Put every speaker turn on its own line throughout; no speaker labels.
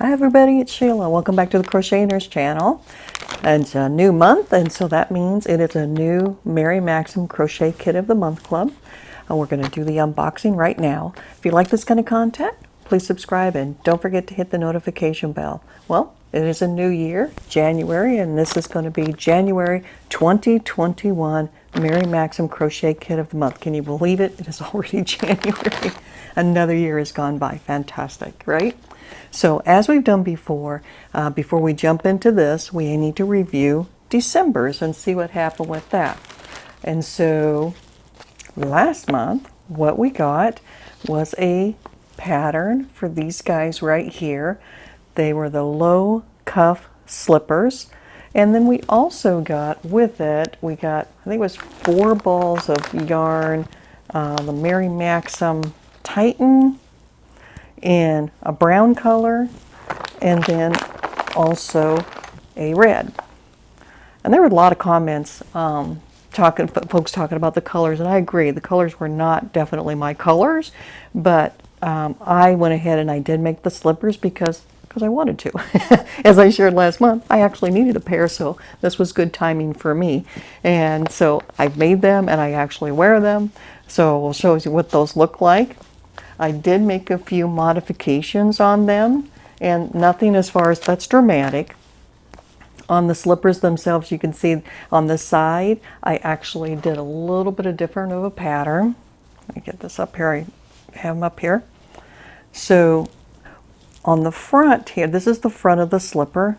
Hi everybody, it's Sheila. Welcome back to the Crocheters channel. It's a new month, and so that means it is a new Mary Maxim Crochet Kit of the Month Club. And we're going to do the unboxing right now. If you like this kind of content, please subscribe and don't forget to hit the notification bell. Well, it is a new year, January, and this is going to be January 2021 Mary Maxim Crochet Kit of the Month. Can you believe it? It is already January. Another year has gone by. Fantastic, right? So as we've done before we jump into this, we need to review December's and see what happened with that. And so last month, what we got was a pattern for these guys right here. They were the low cuff slippers. And then we also got with it, we got, I think it was 4 balls of yarn, the Mary Maxim Titan in a brown color, and then also a red. And there were a lot of comments folks talking about the colors, and I agree, the colors were not definitely my colors, but I went ahead and I did make the slippers because I wanted to. As I shared last month, I actually needed a pair, so this was good timing for me. And so I've made them and I actually wear them, so we'll show you what those look like. I did make a few modifications on them, and nothing as far as that's dramatic. On the slippers themselves, you can see on the side, I actually did a little bit of different of a pattern. Let me get this up here. I have them up here. So on the front here, this is the front of the slipper,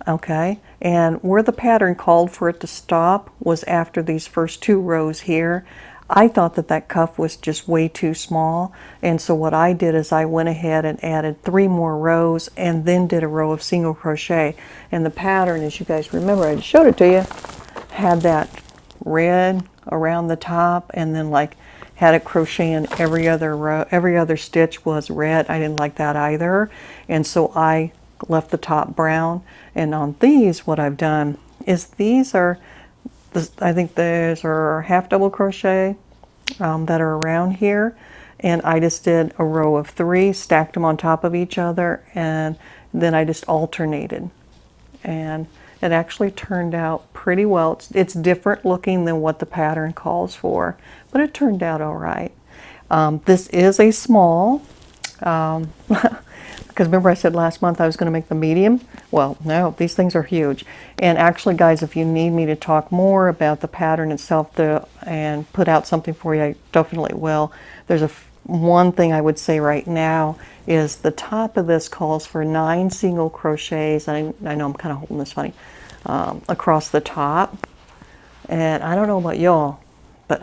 okay? And where the pattern called for it to stop was after these first 2 rows here. I thought that cuff was just way too small, and so what I did is I went ahead and added 3 more rows and then did a row of single crochet. And the pattern, as you guys remember, I showed it to you, had that red around the top, and then like had it crochet in every other row. Every other stitch was red. I didn't like that either, and so I left the top brown. And on these, what I've done is these are, I think these are half double crochet that are around here, and I just did a row of 3, stacked them on top of each other, and then I just alternated, and it actually turned out pretty well. It's different looking than what the pattern calls for, but it turned out all right. This is a small, because remember I said last month I was going to make the medium? Well, no, these things are huge. And actually, guys, if you need me to talk more about the pattern itself and put out something for you, I definitely will. There's one thing I would say right now is the top of this calls for 9 single crochets. I know I'm kind of holding this funny, across the top. And I don't know about y'all, but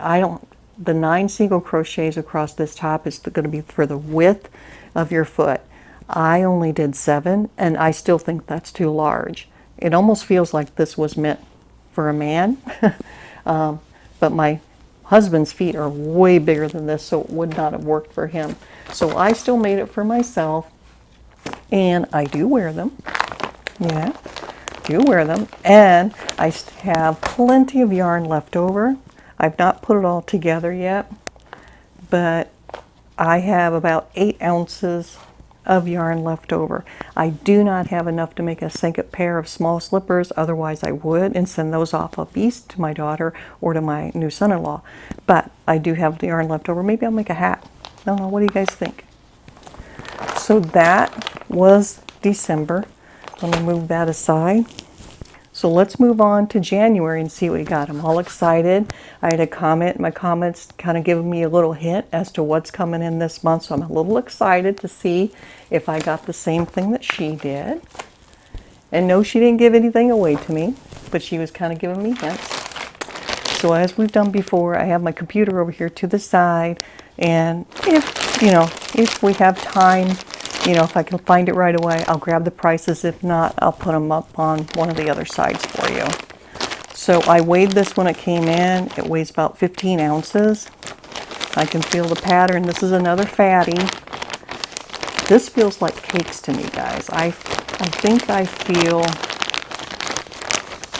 the 9 single crochets across this top is going to be for the width of your foot. I only did 7, and I still think that's too large. It almost feels like this was meant for a man, but my husband's feet are way bigger than this, so it would not have worked for him. So I still made it for myself, and I do wear them. Yeah, do wear them, and I have plenty of yarn left over. I've not put it all together yet, but I have about 8 ounces of yarn left over. I do not have enough to make a second pair of small slippers, otherwise I would, and send those off up east to my daughter or to my new son-in-law. But I do have the yarn left over. Maybe I'll make a hat. I don't know, what do you guys think? So that was December. Let me move that aside. So let's move on to January and see what we got. I'm all excited. I had a comment. My comments kind of giving me a little hint as to what's coming in this month. So I'm a little excited to see if I got the same thing that she did. And no, she didn't give anything away to me, but she was kind of giving me hints. So as we've done before, I have my computer over here to the side. And if we have time, if I can find it right away, I'll grab the prices. If not, I'll put them up on one of the other sides for you. So I weighed this when it came in. It weighs about 15 ounces. I can feel the pattern. This is another fatty. This feels like cakes to me, guys. I think I feel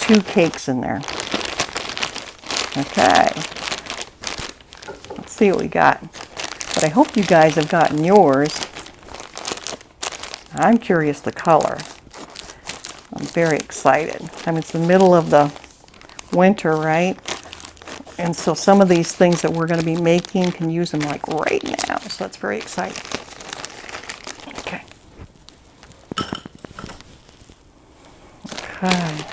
2 cakes in there. Okay. Let's see what we got. But I hope you guys have gotten yours. I'm curious the color. I'm very excited. I mean, it's the middle of the winter, right? And so some of these things that we're going to be making can use them like right now. So that's very exciting. Okay. Okay.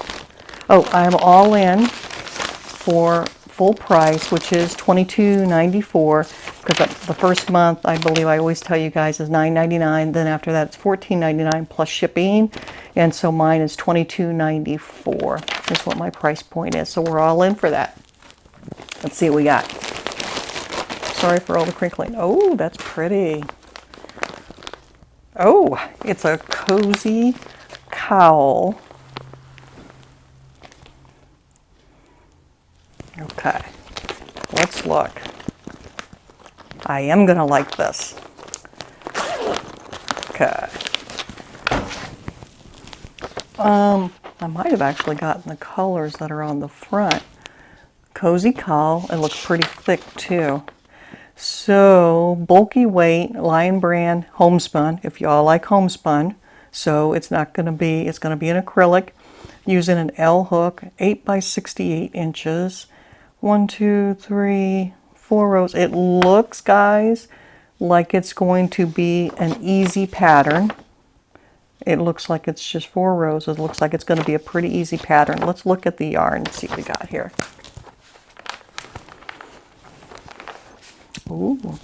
Oh, I'm all in for full price, which is $22.94, because the first month, I believe I always tell you guys, is $9.99. Then after that, it's $14.99 plus shipping. And so mine is $22.94 is what my price point is. So we're all in for that. Let's see what we got. Sorry for all the crinkling. Oh, that's pretty. Oh, it's a cozy cowl. Okay, let's look. I am going to like this. Okay. I might have actually gotten the colors that are on the front. Cozy cowl. It looks pretty thick too. So bulky weight, Lion Brand homespun. If y'all like homespun, so it's not going to be. It's going to be an acrylic, using an L hook, 8 by 68 inches. 1, 2, 3, 4 rows. It looks, guys, like it's going to be an easy pattern. It looks like it's just 4 rows. It looks like it's going to be a pretty easy pattern. Let's look at the yarn and see what we got here. Ooh.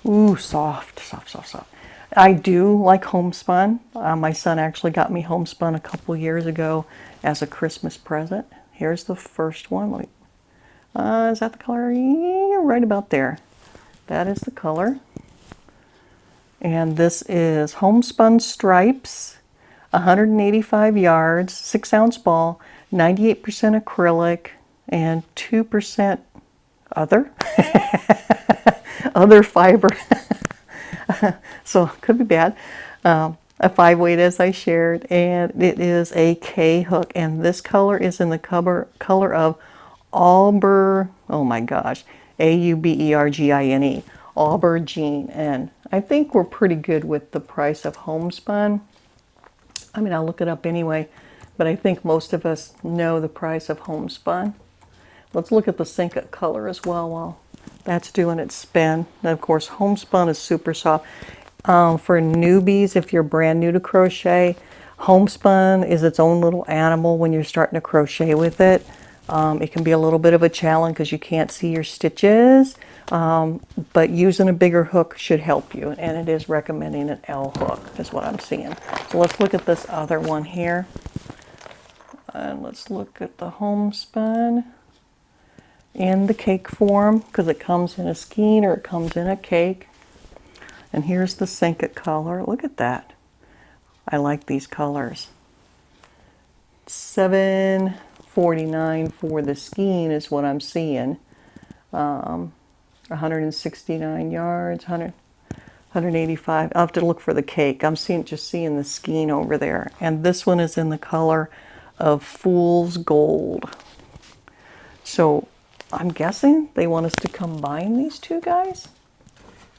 Ooh, soft, soft, soft, soft. I do like homespun. My son actually got me homespun a couple years ago as a Christmas present. Here's the first one. Let me, is that the color? Yeah, right about there. That is the color. And this is homespun stripes, 185 yards, 6-ounce ball, 98% acrylic, and 2% other. Other fiber. So could be bad. A 5-weight, as I shared, and it is a K hook, and this color is in the color of Aubergine. Oh my gosh, Aubergine, aubergine, and I think we're pretty good with the price of homespun. I mean, I'll look it up anyway, but I think most of us know the price of homespun. Let's look at the Sync-Up color as well while that's doing its spin. And of course, homespun is super soft. For newbies, if you're brand new to crochet, homespun is its own little animal when you're starting to crochet with it. It can be a little bit of a challenge because you can't see your stitches, but using a bigger hook should help you, and it is recommending an L hook is what I'm seeing. So let's look at this other one here, and let's look at the homespun in the cake form, because it comes in a skein or it comes in a cake. And here's the Sync-It color. Look at that. I like these colors. $7.49 for the skein is what I'm seeing. 169 yards, 185. I'll have to look for the cake. I'm just seeing the skein over there. And this one is in the color of Fool's Gold. So I'm guessing they want us to combine these two guys,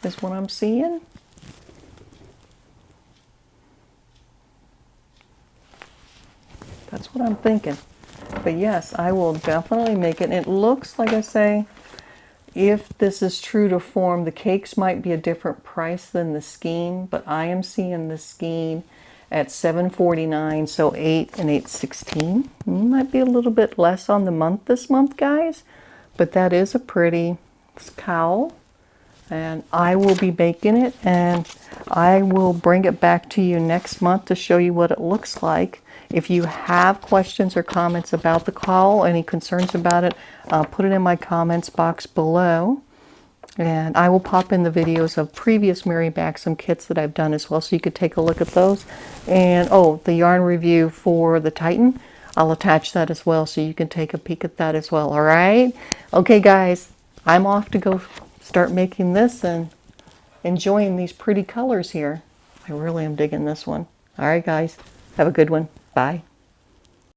is what I'm seeing. That's what I'm thinking. But yes, I will definitely make it. It looks, like I say, if this is true to form, the cakes might be a different price than the skein, but I am seeing the skein at $7.49, so 8 and 8/16. Might be a little bit less on the month this month, guys, but that is a pretty cowl. And I will be making it, and I will bring it back to you next month to show you what it looks like. If you have questions or comments about the cowl, any concerns about it, put it in my comments box below. And I will pop in the videos of previous Mary Maxim kits that I've done as well, so you could take a look at those. And oh, the yarn review for the Titan, I'll attach that as well, so you can take a peek at that as well. All right? Okay, guys, I'm off to go start making this and enjoying these pretty colors here. I really am digging this one. All right, guys, have a good one. Bye.